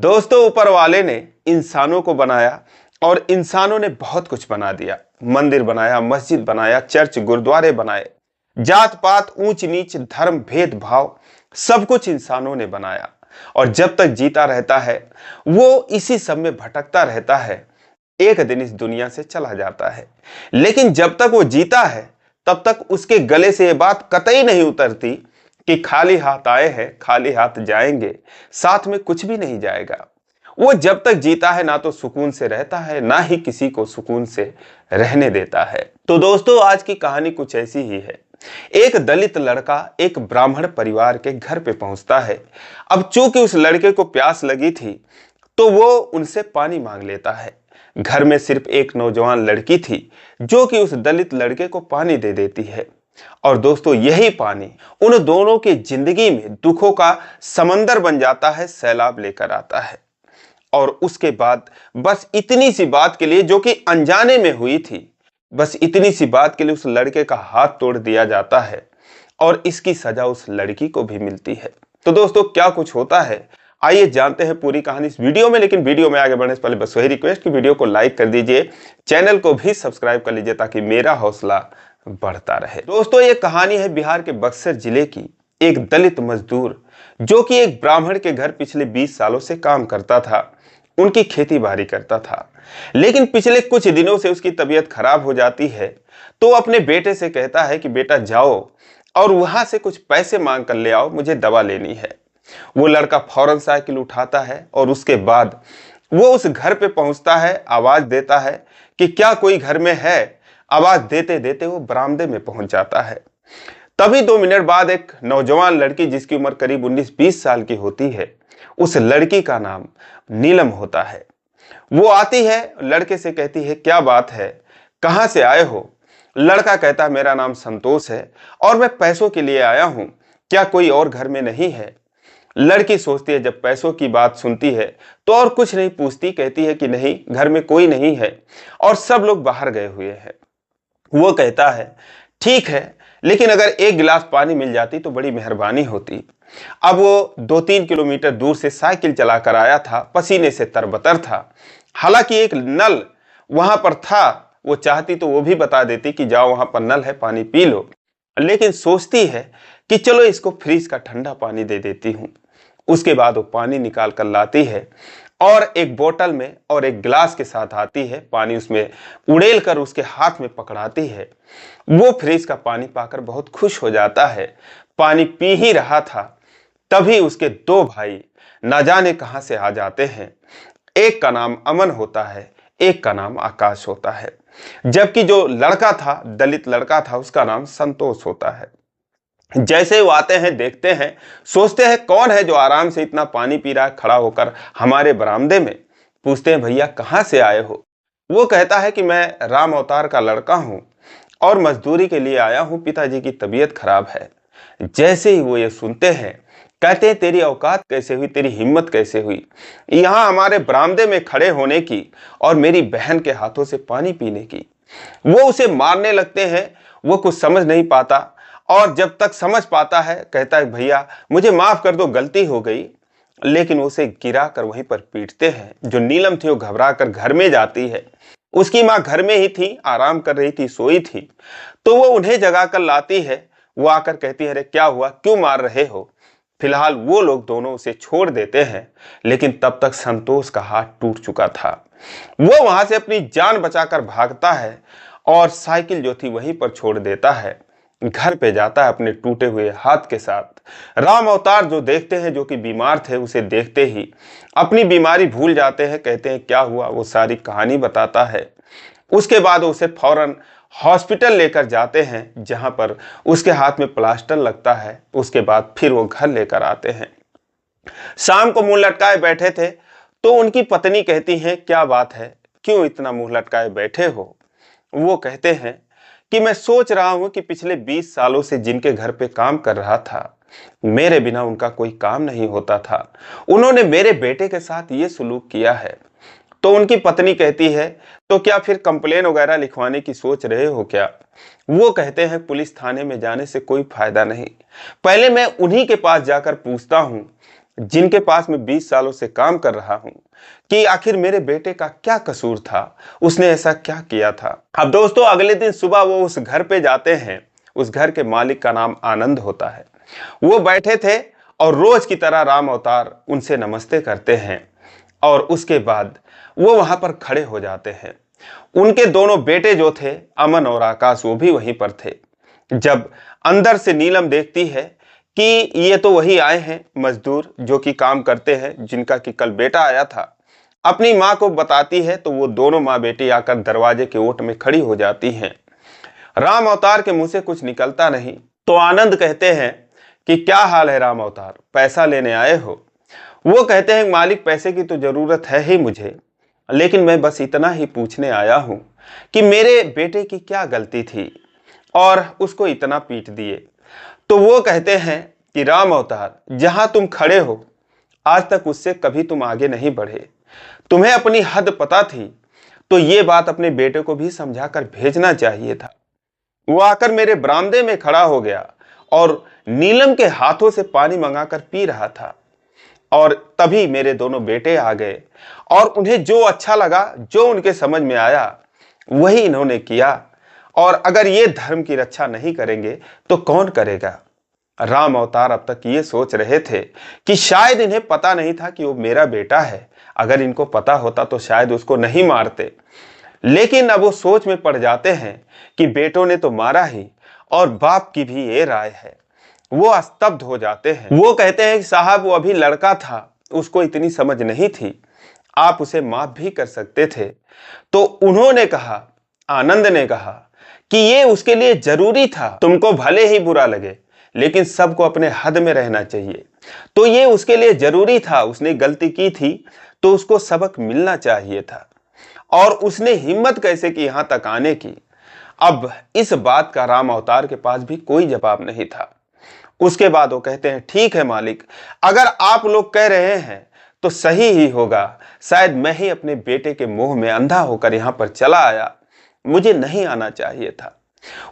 दोस्तों, ऊपर वाले ने इंसानों को बनाया और इंसानों ने बहुत कुछ बना दिया। मंदिर बनाया, मस्जिद बनाया, चर्च गुरुद्वारे बनाए, जात पात, ऊंच नीच, धर्म, भेदभाव, सब कुछ इंसानों ने बनाया। और जब तक जीता रहता है वो इसी सब में भटकता रहता है। एक दिन इस दुनिया से चला जाता है, लेकिन जब तक वो जीता है तब तक उसके गले से ये बात कतई नहीं उतरती कि खाली हाथ आए हैं, खाली हाथ जाएंगे, साथ में कुछ भी नहीं जाएगा। वो जब तक जीता है ना तो सुकून से रहता है, ना ही किसी को सुकून से रहने देता है। तो दोस्तों, आज की कहानी कुछ ऐसी ही है। एक दलित लड़का एक ब्राह्मण परिवार के घर पे पहुंचता है। अब चूंकि उस लड़के को प्यास लगी थी तो वो उनसे पानी मांग लेता है। घर में सिर्फ एक नौजवान लड़की थी जो कि उस दलित लड़के को पानी दे देती है। और दोस्तों, यही पानी उन दोनों की जिंदगी में दुखों का समंदर बन जाता है, सैलाब लेकर आता है। और उसके बाद बस इतनी सी बात के लिए, जो कि अनजाने में हुई थी, बस इतनी सी बात के लिए उस लड़के का हाथ तोड़ दिया जाता है और इसकी सजा उस लड़की को भी मिलती है। तो दोस्तों, क्या कुछ होता है, आइए जानते हैं पूरी कहानी इस वीडियो में। लेकिन वीडियो में आगे बढ़ने से पहले बस वही रिक्वेस्ट कि वीडियो को लाइक कर दीजिए, चैनल को भी सब्सक्राइब कर लीजिए ताकि मेरा हौसला बढ़ता रहे। दोस्तों, ये कहानी है बिहार के बक्सर जिले की। एक दलित मजदूर जो कि एक ब्राह्मण के घर पिछले 20 सालों से काम करता था, उनकी खेती बाड़ी करता था। लेकिन पिछले कुछ दिनों से उसकी तबीयत खराब हो जाती है। तो अपने बेटे से कहता है कि बेटा जाओ और वहां से कुछ पैसे मांग कर ले आओ, मुझे दवा लेनी है। वो लड़का फौरन साइकिल उठाता है और उसके बाद वो उस घर पे पहुंचता है, आवाज देता है कि क्या कोई घर में है। आवाज देते देते वो बरामदे में पहुंच जाता है। तभी 2 मिनट बाद एक नौजवान लड़की, जिसकी उम्र करीब 19-20 साल की होती है, उस लड़की का नाम नीलम होता है, वो आती है, लड़के से कहती है क्या बात है, कहां से आए हो। लड़का कहता है मेरा नाम संतोष है और मैं पैसों के लिए आया हूं, क्या कोई और घर में नहीं है। लड़की सोचती है, जब पैसों की बात सुनती है तो और कुछ नहीं पूछती, कहती है कि नहीं, घर में कोई नहीं है और सब लोग बाहर गए हुए हैं। वो कहता है ठीक है, लेकिन अगर एक गिलास पानी मिल जाती तो बड़ी मेहरबानी होती। अब वो 2-3 किलोमीटर दूर से साइकिल चलाकर आया था, पसीने से तरबतर था। हालांकि एक नल वहां पर था, वो चाहती तो वो भी बता देती कि जाओ वहां पर नल है, पानी पी लो। लेकिन सोचती है कि चलो इसको फ्रिज का ठंडा पानी दे देती हूँ। उसके बाद वो पानी निकाल कर लाती है और एक बोतल में और एक गिलास के साथ आती है, पानी उसमें उड़ेल कर उसके हाथ में पकड़ाती है। वो फ्रिज का पानी पाकर बहुत खुश हो जाता है। पानी पी ही रहा था, तभी उसके 2 भाई ना जाने कहां से आ जाते हैं। एक का नाम अमन होता है, एक का नाम आकाश होता है, जबकि जो लड़का था, दलित लड़का था, उसका नाम संतोष होता है। जैसे वो आते हैं, देखते हैं, सोचते हैं कौन है जो आराम से इतना पानी पी रहा है खड़ा होकर हमारे बरामदे में। पूछते हैं भैया कहाँ से आए हो। वो कहता है कि मैं राम अवतार का लड़का हूँ और मजदूरी के लिए आया हूँ, पिताजी की तबीयत खराब है। जैसे ही वो ये सुनते हैं, कहते हैं तेरी औकात कैसे हुई, तेरी हिम्मत कैसे हुई यहाँ हमारे बरामदे में खड़े होने की और मेरी बहन के हाथों से पानी पीने की। वो उसे मारने लगते हैं। वो कुछ समझ नहीं पाता और जब तक समझ पाता है कहता है भैया मुझे माफ कर दो, गलती हो गई। लेकिन उसे गिरा कर वहीं पर पीटते हैं। जो नीलम थी वो घबरा कर घर में जाती है। उसकी माँ घर में ही थी, आराम कर रही थी, सोई थी। तो वो उन्हें जगा कर लाती है। वो आकर कहती है अरे क्या हुआ, क्यों मार रहे हो। फिलहाल वो लोग दोनों उसे छोड़ देते हैं, लेकिन तब तक संतोष का हाथ टूट चुका था। वो वहां से अपनी जान बचाकर भागता है और साइकिल जो थी वहीं पर छोड़ देता है। घर पे जाता है अपने टूटे हुए हाथ के साथ। राम अवतार जो देखते हैं, जो कि बीमार थे, उसे देखते ही अपनी बीमारी भूल जाते हैं। कहते हैं क्या हुआ, वो सारी कहानी बताता है। उसके बाद उसे फौरन हॉस्पिटल लेकर जाते हैं, जहां पर उसके हाथ में प्लास्टर लगता है। उसके बाद फिर वो घर लेकर आते हैं। शाम को मुंह लटकाए बैठे थे तो उनकी पत्नी कहती है क्या बात है, क्यों इतना मुंह लटकाए बैठे हो। वो कहते हैं कि मैं सोच रहा हूं कि पिछले 20 सालों से जिनके घर पे काम कर रहा था, मेरे बिना उनका कोई काम नहीं होता था। उन्होंने मेरे बेटे के साथ ये सुलूक किया है। तो उनकी पत्नी कहती है तो क्या फिर कंप्लेन वगैरह लिखवाने की सोच रहे हो क्या। वो कहते हैं पुलिस थाने में जाने से कोई फायदा नहीं, पहले मैं उन्हीं के पास जाकर पूछता हूं जिनके पास मैं 20 सालों से काम कर रहा हूं, कि आखिर मेरे बेटे का क्या कसूर था, उसने ऐसा क्या किया था। अब दोस्तों, अगले दिन सुबह वो उस घर पे जाते हैं। उस घर के मालिक का नाम आनंद होता है। वो बैठे थे और रोज की तरह राम अवतार उनसे नमस्ते करते हैं और उसके बाद वो वहां पर खड़े हो जाते हैं। उनके दोनों बेटे जो थे, अमन और आकाश, वो भी वहीं पर थे। जब अंदर से नीलम देखती है कि ये तो वही आए हैं मजदूर जो कि काम करते हैं, जिनका कि कल बेटा आया था, अपनी माँ को बताती है, तो वो दोनों माँ बेटी आकर दरवाजे के ओट में खड़ी हो जाती हैं। राम अवतार के मुंह से कुछ निकलता नहीं, तो आनंद कहते हैं कि क्या हाल है राम अवतार, पैसा लेने आए हो। वो कहते हैं मालिक, पैसे की तो जरूरत है ही मुझे, लेकिन मैं बस इतना ही पूछने आया हूं कि मेरे बेटे की क्या गलती थी और उसको इतना पीट दिए। तो वो कहते हैं कि राम अवतार, जहां तुम खड़े हो आज तक उससे कभी तुम आगे नहीं बढ़े। तुम्हें अपनी हद पता थी, तो ये बात अपने बेटे को भी समझाकर भेजना चाहिए था। वो आकर मेरे बरामदे में खड़ा हो गया और नीलम के हाथों से पानी मंगाकर पी रहा था, और तभी मेरे दोनों बेटे आ गए और उन्हें जो अच्छा लगा, जो उनके समझ में आया, वही इन्होंने किया। और अगर ये धर्म की रक्षा नहीं करेंगे तो कौन करेगा। राम अवतार अब तक ये सोच रहे थे कि शायद इन्हें पता नहीं था कि वो मेरा बेटा है। अगर इनको पता होता तो शायद उसको नहीं मारते, लेकिन अब वो सोच में पड़ जाते हैं कि बेटों ने तो मारा ही, और बाप की भी ये राय है। वो स्तब्ध हो जाते हैं। वो कहते हैं कि साहब, वो अभी लड़का था, उसको इतनी समझ नहीं थी, आप उसे माफ भी कर सकते थे। तो उन्होंने कहा, आनंद ने कहा कि ये उसके लिए जरूरी था। तुमको भले ही बुरा लगे, लेकिन सबको अपने हद में रहना चाहिए। तो ये उसके लिए जरूरी था, उसने गलती की थी तो उसको सबक मिलना चाहिए था, और उसने हिम्मत कैसे की यहां तक आने की। अब इस बात का राम अवतार के पास भी कोई जवाब नहीं था। उसके बाद वो कहते हैं, ठीक है मालिक, अगर आप लोग कह रहे हैं तो सही ही होगा। शायद मैं ही अपने बेटे के मोह में अंधा होकर यहाँ पर चला आया, मुझे नहीं आना चाहिए था।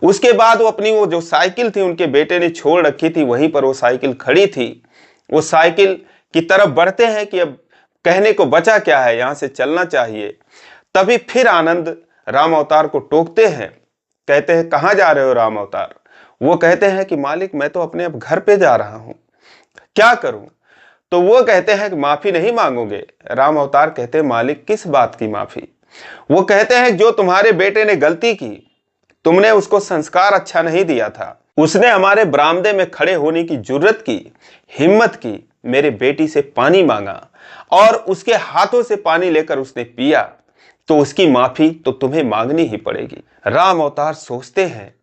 उसके बाद वो अपनी वो जो साइकिल थी उनके बेटे ने छोड़ रखी थी, वहीं पर वो साइकिल खड़ी थी। वो साइकिल की तरफ बढ़ते हैं कि अब कहने को बचा क्या है, यहाँ से चलना चाहिए। तभी फिर आनंद राम अवतार को टोकते हैं, कहते हैं, कहाँ जा रहे हो राम अवतार। वो कहते हैं कि मालिक, मैं तो अपने अब घर पे जा रहा हूं, क्या करूं। तो वो कहते हैं कि माफी नहीं मांगोगे। राम अवतार कहते हैं, मालिक किस बात की माफी। वो कहते हैं, जो तुम्हारे बेटे ने गलती की, तुमने उसको संस्कार अच्छा नहीं दिया था। उसने हमारे बरामदे में खड़े होने की जुर्रत की, हिम्मत की, मेरे बेटी से पानी मांगा और उसके हाथों से पानी लेकर उसने पिया, तो उसकी माफी तो तुम्हें मांगनी ही पड़ेगी। राम अवतार सोचते हैं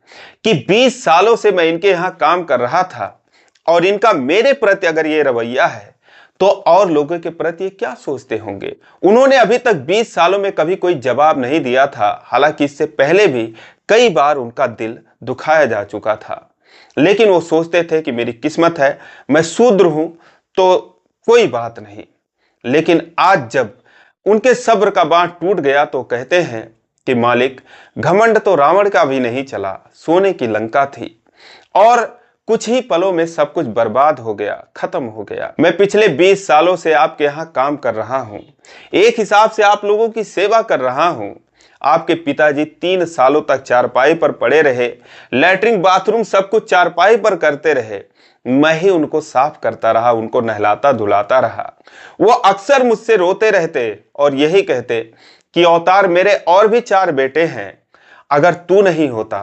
कि 20 सालों से मैं इनके यहां काम कर रहा था, और इनका मेरे प्रति अगर ये रवैया है तो और लोगों के प्रति ये क्या सोचते होंगे। उन्होंने अभी तक 20 सालों में कभी कोई जवाब नहीं दिया था, हालांकि इससे पहले भी कई बार उनका दिल दुखाया जा चुका था, लेकिन वो सोचते थे कि मेरी किस्मत है, मैं शूद्र हूं तो कोई बात नहीं। लेकिन आज जब उनके सब्र का बांध टूट गया तो कहते हैं कि मालिक, घमंड तो रावण का भी नहीं चला, सोने की लंका थी, और कुछ ही पलों में सब कुछ बर्बाद हो गया, खत्म हो गया। मैं पिछले 20 सालों से आपके यहाँ काम कर रहा हूँ, एक हिसाब से आप लोगों की सेवा कर रहा हूँ। आपके पिताजी 3 सालों तक चारपाई पर पड़े रहे, लैट्रिन बाथरूम सब कुछ चारपाई पर करते रहे, मैं ही उनको साफ करता रहा, उनको नहलाता धुलाता रहा। वो अक्सर मुझसे रोते रहते और यही कहते कि अवतार, मेरे और भी 4 बेटे हैं, अगर तू नहीं होता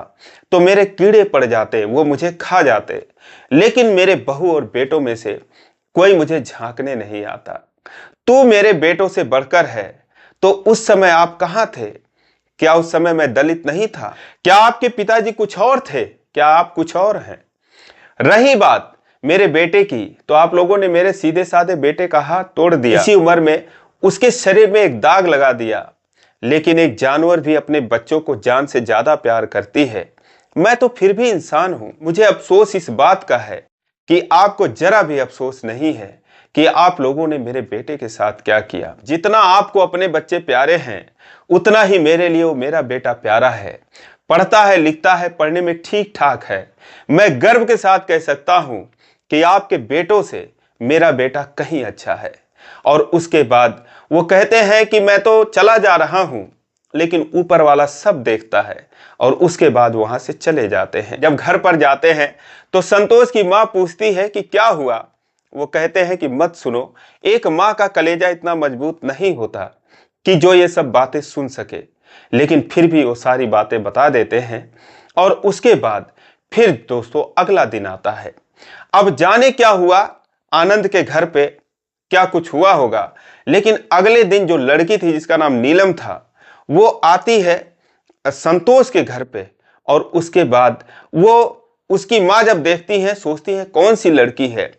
तो मेरे कीड़े पड़ जाते, वो मुझे खा जाते, लेकिन मेरे बहू और बेटों में से कोई मुझे झांकने नहीं आता। तू मेरे बेटों से बढ़कर है। तो उस समय आप कहां थे? क्या उस समय मैं दलित नहीं था? क्या आपके पिताजी कुछ और थे? क्या आप कुछ और हैं? रही बात मेरे बेटे की, तो आप लोगों ने मेरे सीधे साधे बेटे का हाथ तोड़ दिया, इसी उम्र में उसके शरीर में एक दाग लगा दिया। लेकिन एक जानवर भी अपने बच्चों को जान से ज्यादा प्यार करती है। मैं तो फिर भी इंसान हूं। मुझे अफसोस इस बात का है कि आपको जरा भी अफसोस नहीं है कि आप लोगों ने मेरे बेटे के साथ क्या किया। जितना आपको अपने बच्चे प्यारे हैं, उतना ही मेरे लिए वो मेरा बेटा प्यारा है। पढ़ता है, लिखता है, पढ़ने में ठीक ठाक है। मैं गर्व के साथ कह सकता हूं कि आपके बेटों से मेरा बेटा कहीं अच्छा है। और उसके बाद वो कहते हैं कि मैं तो चला जा रहा हूं, लेकिन ऊपर वाला सब देखता है। और उसके बाद वहां से चले जाते हैं। जब घर पर जाते हैं तो संतोष की माँ पूछती है कि क्या हुआ। वो कहते हैं कि मत सुनो, एक माँ का कलेजा इतना मजबूत नहीं होता कि जो ये सब बातें सुन सके। लेकिन फिर भी वो सारी बातें बता देते हैं। और उसके बाद फिर दोस्तों अगला दिन आता है। अब जाने क्या हुआ, आनंद के घर पे क्या कुछ हुआ होगा, लेकिन अगले दिन जो लड़की थी जिसका नाम नीलम था, वो आती है संतोष के घर पे। और उसके बाद वो उसकी माँ जब देखती है, सोचती है कौन सी लड़की है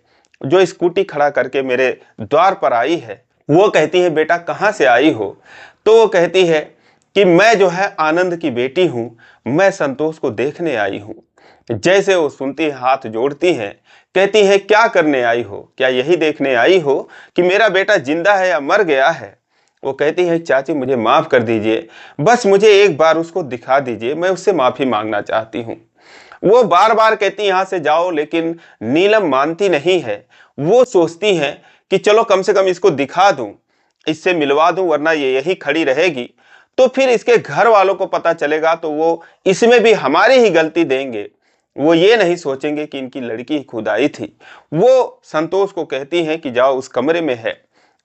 जो स्कूटी खड़ा करके मेरे द्वार पर आई है। वो कहती है बेटा कहाँ से आई हो। तो वो कहती है कि मैं जो है आनंद की बेटी हूँ, मैं संतोष को देखने आई हूँ। जैसे वो सुनती है हाथ जोड़ती है, कहती है क्या करने आई हो, क्या यही देखने आई हो कि मेरा बेटा जिंदा है या मर गया है। वो कहती है चाची मुझे माफ कर दीजिए, बस मुझे एक बार उसको दिखा दीजिए, मैं उससे माफी मांगना चाहती हूँ। वो बार बार कहती यहाँ से जाओ, लेकिन नीलम मानती नहीं है। वो सोचती है कि चलो कम से कम इसको दिखा दूं, इससे मिलवा दूं, वरना ये यही खड़ी रहेगी तो फिर इसके घर वालों को पता चलेगा तो वो इसमें भी हमारी ही गलती देंगे। वो ये नहीं सोचेंगे कि इनकी लड़की खुद आई थी। वो संतोष को कहती है कि जाओ उस कमरे में है,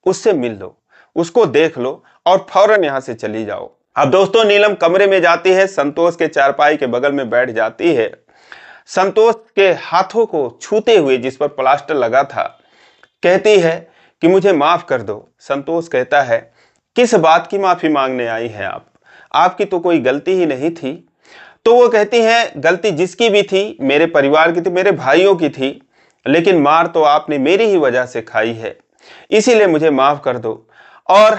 उससे मिल लो, उसको देख लो और फौरन यहाँ से चली जाओ। अब दोस्तों नीलम कमरे में जाती है, संतोष के चारपाई के बगल में बैठ जाती है। संतोष के हाथों को छूते हुए जिस पर प्लास्टर लगा था, कहती है कि मुझे माफ कर दो। संतोष कहता है किस बात की माफी मांगने आई हैं आप, आपकी तो कोई गलती ही नहीं थी। तो वो कहती है गलती जिसकी भी थी, मेरे परिवार की थी, मेरे भाइयों की थी, लेकिन मार तो आपने मेरी ही वजह से खाई है, इसीलिए मुझे माफ कर दो। और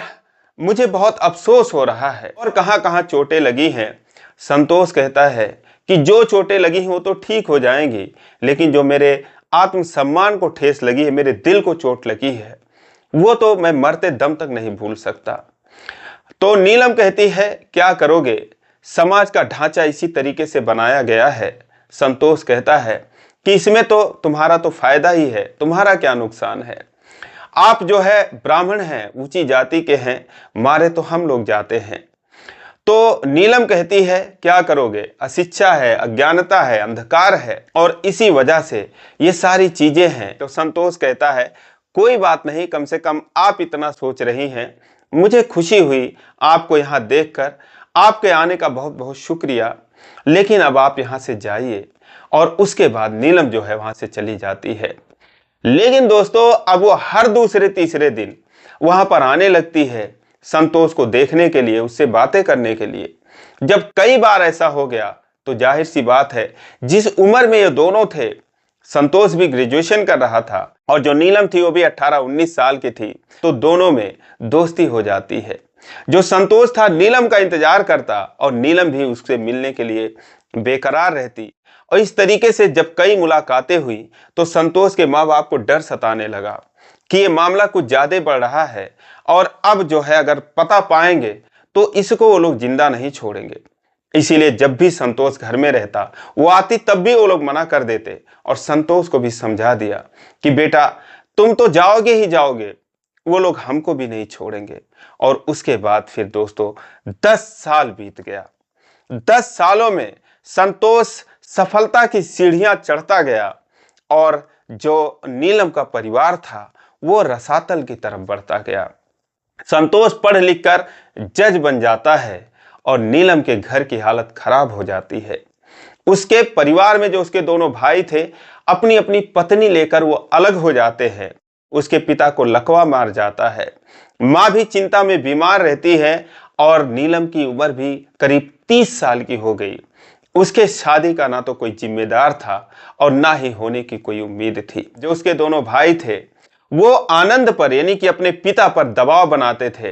मुझे बहुत अफसोस हो रहा है। और कहां कहां चोटें लगी हैं। संतोष कहता है कि जो चोटें लगी हैं वो तो ठीक हो जाएंगी, लेकिन जो मेरे आत्मसम्मान को ठेस लगी है, मेरे दिल को चोट लगी है, वो तो मैं मरते दम तक नहीं भूल सकता। तो नीलम कहती है क्या करोगे, समाज का ढांचा इसी तरीके से बनाया गया है। संतोष कहता है कि इसमें तो तुम्हारा तो फायदा ही है, तुम्हारा क्या नुकसान है। आप जो है ब्राह्मण हैं, ऊंची जाति के हैं, मारे तो हम लोग जाते हैं। तो नीलम कहती है क्या करोगे, अशिक्षा है, अज्ञानता है, अंधकार है, और इसी वजह से ये सारी चीजें हैं। तो संतोष कहता है कोई बात नहीं, कम से कम आप इतना सोच रही हैं, मुझे खुशी हुई आपको यहाँ देखकर, आपके आने का बहुत बहुत शुक्रिया, लेकिन अब आप यहाँ से जाइए। और उसके बाद नीलम जो है वहां से चली जाती है। लेकिन दोस्तों अब वो हर दूसरे तीसरे दिन वहां पर आने लगती है संतोष को देखने के लिए, उससे बातें करने के लिए। जब कई बार ऐसा हो गया तो जाहिर सी बात है जिस उम्र में ये दोनों थे, संतोष भी ग्रेजुएशन कर रहा था और जो नीलम थी वो भी 18-19 साल की थी, तो दोनों में दोस्ती हो जाती है। जो संतोष था नीलम का इंतजार करता और नीलम भी उससे मिलने के लिए बेकरार रहती। और इस तरीके से जब कई मुलाकातें हुई तो संतोष के माँ बाप को डर सताने लगा कि ये मामला कुछ ज्यादा बढ़ रहा है, और अब जो है अगर पता पाएंगे तो इसको वो लोग जिंदा नहीं छोड़ेंगे। इसीलिए जब भी संतोष घर में रहता, वो आती तब भी वो लोग मना कर देते। और संतोष को भी समझा दिया कि बेटा तुम तो जाओगे ही जाओगे, वो लोग हमको भी नहीं छोड़ेंगे। और उसके बाद फिर दोस्तों 10 साल बीत गया। 10 सालों में संतोष सफलता की सीढ़ियां चढ़ता गया और जो नीलम का परिवार था वो रसातल की तरफ बढ़ता गया। संतोष पढ़ लिख कर जज बन जाता है और नीलम के घर की हालत खराब हो जाती है। उसके परिवार में जो उसके दोनों भाई थे, अपनी अपनी पत्नी लेकर वो अलग हो जाते हैं। उसके पिता को लकवा मार जाता है, माँ भी चिंता में बीमार रहती है और नीलम की उम्र भी करीब 30 साल की हो गई। उसके शादी का ना तो कोई जिम्मेदार था और ना ही होने की कोई उम्मीद थी। जो उसके दोनों भाई थे वो आनंद पर यानी कि अपने पिता पर दबाव बनाते थे,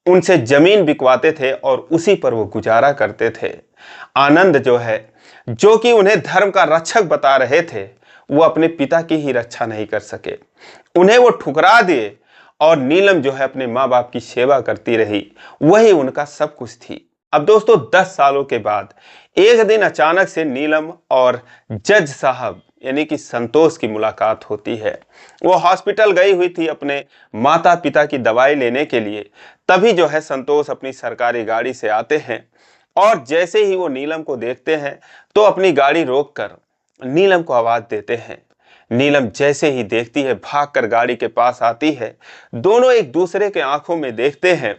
उनसे जमीन बिकवाते थे और उसी पर वो गुजारा करते थे। आनंद जो है, जो कि उन्हें धर्म का रक्षक बता रहे थे, वो अपने पिता की ही रक्षा नहीं कर सके, उन्हें वो ठुकरा दिए। और नीलम जो है अपने माँ बाप की सेवा करती रही, वही उनका सब कुछ थी। अब दोस्तों 10 सालों के बाद एक दिन अचानक से नीलम और जज साहब यानी कि संतोष की मुलाकात होती है। वो हॉस्पिटल गई हुई थी अपने माता पिता की दवाई लेने के लिए। तभी जो है संतोष अपनी सरकारी गाड़ी से आते हैं और जैसे ही वो नीलम को देखते हैं तो अपनी गाड़ी रोककर नीलम को आवाज देते हैं। नीलम जैसे ही देखती है भागकर गाड़ी के पास आती है। दोनों एक दूसरे के आंखों में देखते हैं।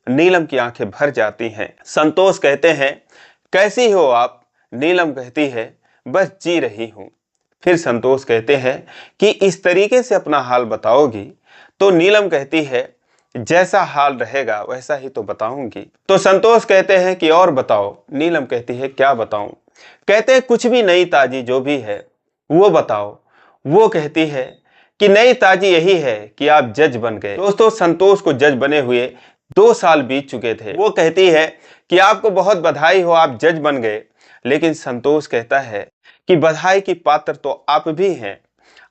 नीलम की आंखें भर जाती हैं। संतोष कहते हैं, कैसी हो आप? नीलम कहती है, बस जी रही हूं। फिर संतोष कहते हैं कि इस तरीके से अपना हाल बताओगी? तो नीलम कहती है, जैसा हाल रहेगा वैसा ही तो बताऊंगी। तो संतोष कहते हैं कि और बताओ। नीलम कहती है, क्या बताऊं? कहते हैं, कुछ भी नई ताजी जो भी है वो बताओ। वो कहती है कि नई ताजी यही है कि आप जज बन गए। दोस्तों, संतोष को जज बने हुए 2 साल बीत चुके थे। वो कहती है कि आपको बहुत बधाई हो, आप जज बन गए। लेकिन संतोष कहता है कि बधाई की पात्र तो आप भी हैं।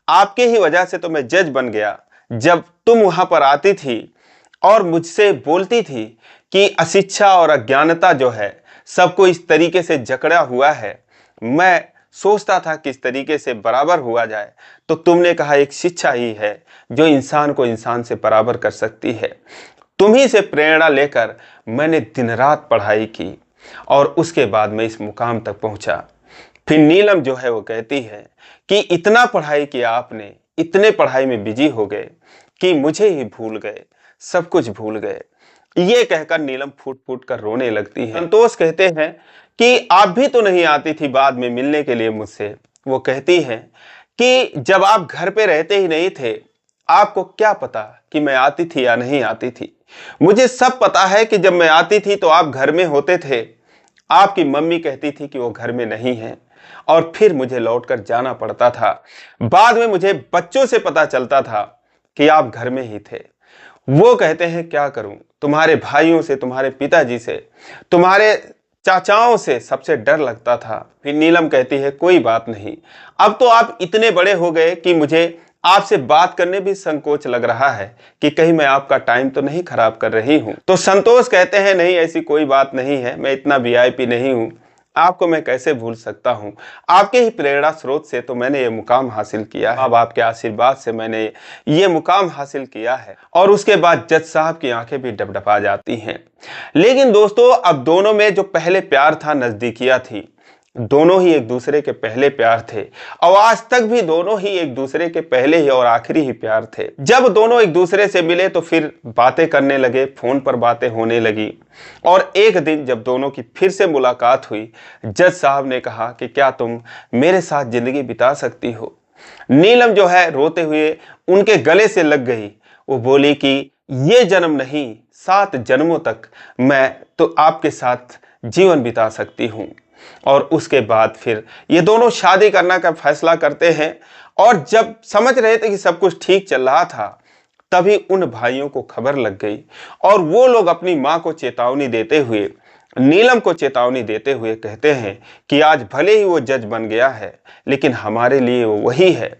आपके ही वजह से तो मैं जज बन गया। जब तुम वहां पर आती थी और मुझसे बोलती थी कि अशिक्षा और अज्ञानता जो है सबको इस तरीके से जकड़ा हुआ है, मैं सोचता था किस तरीके से बराबर हुआ जाए। तो तुमने कहा एक शिक्षा ही है जो इंसान को इंसान से बराबर कर सकती है। तुम्ही से प्रेरणा लेकर मैंने दिन रात पढ़ाई की और उसके बाद मैं इस मुकाम तक पहुंचा। फिर नीलम जो है वो कहती है कि इतना पढ़ाई किया आपने, इतने पढ़ाई में बिजी हो गए कि मुझे ही भूल गए, सब कुछ भूल गए। ये कहकर नीलम फूट फूट कर रोने लगती है। संतोष कहते हैं कि आप भी तो नहीं आती थी बाद में मिलने के लिए मुझसे। वो कहती है कि जब आप घर पे रहते ही नहीं थे, आपको क्या पता कि मैं आती थी या नहीं आती थी। मुझे सब पता है कि जब मैं आती थी तो आप घर में होते थे। आपकी मम्मी कहती थी कि वो घर में नहीं है और फिर मुझे लौटकर जाना पड़ता था। बाद में मुझे बच्चों से पता चलता था कि आप घर में ही थे। वो कहते हैं, क्या करूं, तुम्हारे भाइयों से, तुम्हारे पिताजी से, तुम्हारे चाचाओं से सबसे डर लगता था। फिर नीलम कहती है, कोई बात नहीं, अब तो आप इतने बड़े हो गए कि मुझे आपसे बात करने भी संकोच लग रहा है कि कहीं मैं आपका टाइम तो नहीं खराब कर रही हूं। तो संतोष कहते हैं, नहीं, ऐसी कोई बात नहीं है, मैं इतना वीआईपी नहीं हूं, आपको मैं कैसे भूल सकता हूं। आपके ही प्रेरणा स्रोत से तो मैंने ये मुकाम हासिल किया है। अब आपके आशीर्वाद से मैंने ये मुकाम हासिल किया है। और उसके बाद जज साहब की आंखें भी डबडबा जाती हैं। लेकिन दोस्तों, अब दोनों में जो पहले प्यार था, नजदीकियां थी, दोनों ही एक दूसरे के पहले प्यार थे और आज तक भी दोनों ही एक दूसरे के पहले ही और आखिरी ही प्यार थे। जब दोनों एक दूसरे से मिले तो फिर बातें करने लगे, फोन पर बातें होने लगी। और एक दिन जब दोनों की फिर से मुलाकात हुई, जज साहब ने कहा कि क्या तुम मेरे साथ जिंदगी बिता सकती हो। नीलम जो है रोते हुए उनके गले से लग गई। वो बोली कि ये जन्म नहीं, 7 जन्मों तक मैं तो आपके साथ जीवन बिता सकती हूँ। और उसके बाद फिर ये दोनों शादी करने का फैसला करते हैं। और जब समझ रहे थे कि सब कुछ ठीक चल रहा था, तभी उन भाइयों को खबर लग गई और वो लोग अपनी मां को चेतावनी देते हुए, नीलम को चेतावनी देते हुए कहते हैं कि आज भले ही वो जज बन गया है, लेकिन हमारे लिए वो वही है,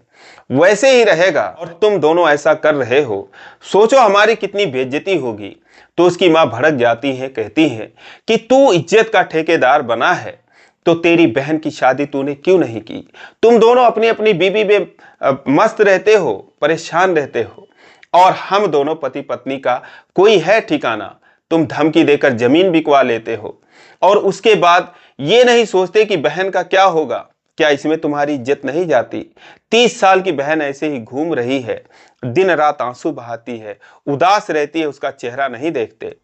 वैसे ही रहेगा। और तुम दोनों ऐसा कर रहे हो, सोचो हमारी कितनी बेइज्जती होगी। तो उसकी मां भड़क जाती है, कहती है कि तू इज्जत का ठेकेदार बना है तो तेरी बहन की शादी तूने क्यों नहीं की। तुम दोनों अपनी अपनी बीबी में मस्त रहते हो, परेशान रहते हो, और हम दोनों पति पत्नी का कोई है ठिकाना। तुम धमकी देकर जमीन बिकवा लेते हो और उसके बाद ये नहीं सोचते कि बहन का क्या होगा। क्या इसमें तुम्हारी इज्जत नहीं जाती? 30 साल की बहन ऐसे ही घूम रही है, दिन रात आंसू बहाती है, उदास रहती है, उसका चेहरा नहीं देखते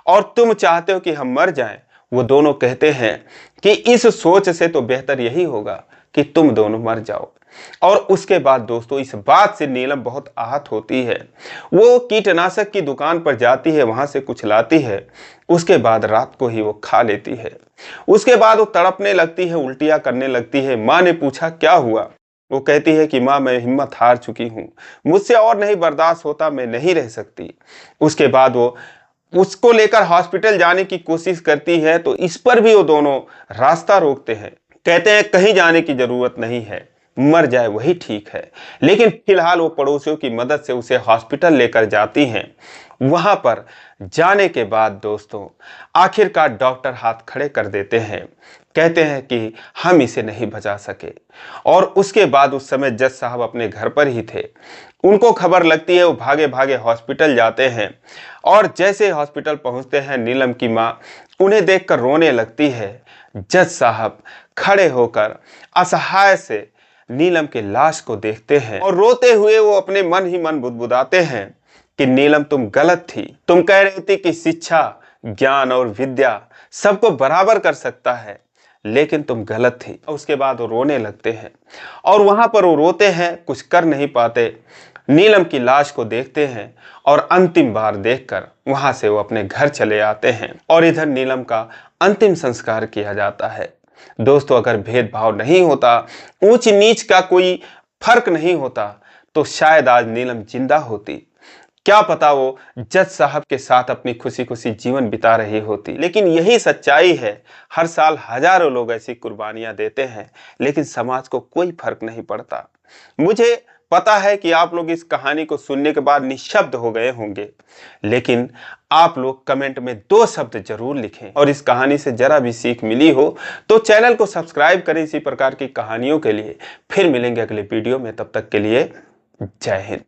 और तुम चाहते हो कि हम मर जाएं। वो दोनों कहते हैं कि इस सोच से तो बेहतर यही होगा कि तुम दोनों मर जाओ। और उसके बाद दोस्तों, इस बात से नीलम बहुत आहत होती है। वो कीटनाशक की दुकान पर जाती है, वहां से कुछ लाती है, उसके बाद रात को ही वो खा लेती है। उसके बाद वो तड़पने लगती है, उल्टियां करने लगती है। माँ ने पूछा क्या हुआ। वो कहती है कि माँ, मैं हिम्मत हार चुकी हूँ, मुझसे और नहीं बर्दाश्त होता, मैं नहीं रह सकती। उसके बाद वो उसको लेकर हॉस्पिटल जाने की कोशिश करती है, तो इस पर भी वो दोनों रास्ता रोकते हैं, कहते हैं कहीं जाने की जरूरत नहीं है, मर जाए वही ठीक है। लेकिन फिलहाल वो पड़ोसियों की मदद से उसे हॉस्पिटल लेकर जाती हैं। वहां पर जाने के बाद दोस्तों आखिरकार डॉक्टर हाथ खड़े कर देते हैं, कहते हैं कि हम इसे नहीं बचा सके। और उसके बाद उस समय जज साहब अपने घर पर ही थे। उनको खबर लगती है, वो भागे भागे हॉस्पिटल जाते हैं और जैसे हॉस्पिटल पहुंचते हैं नीलम की मां उन्हें देखकर रोने लगती है। जज साहब खड़े होकर असहाय से नीलम के लाश को देखते हैं और रोते हुए वो अपने मन ही मन बुदबुदाते हैं कि नीलम तुम गलत थी, तुम कह रही थी कि शिक्षा, ज्ञान और विद्या सबको बराबर कर सकता है, लेकिन तुम गलत थी। उसके बाद वो रोने लगते हैं और वहां पर वो रोते हैं, कुछ कर नहीं पाते। नीलम की लाश को देखते हैं और अंतिम बार देखकर वहां से वो अपने घर चले आते हैं और इधर नीलम का अंतिम संस्कार किया जाता है। दोस्तों अगर भेदभाव नहीं होता, ऊंच नीच का कोई फर्क नहीं होता, तो शायद आज नीलम जिंदा होती। क्या पता वो जज साहब के साथ अपनी खुशी खुशी जीवन बिता रही होती। लेकिन यही सच्चाई है, हर साल हजारों लोग ऐसी कुर्बानियां देते हैं, लेकिन समाज को कोई फर्क नहीं पड़ता। मुझे पता है कि आप लोग इस कहानी को सुनने के बाद निशब्द हो गए होंगे, लेकिन आप लोग कमेंट में 2 शब्द जरूर लिखें और इस कहानी से जरा भी सीख मिली हो तो चैनल को सब्सक्राइब करें इसी प्रकार की कहानियों के लिए। फिर मिलेंगे अगले वीडियो में, तब तक के लिए जय हिंद।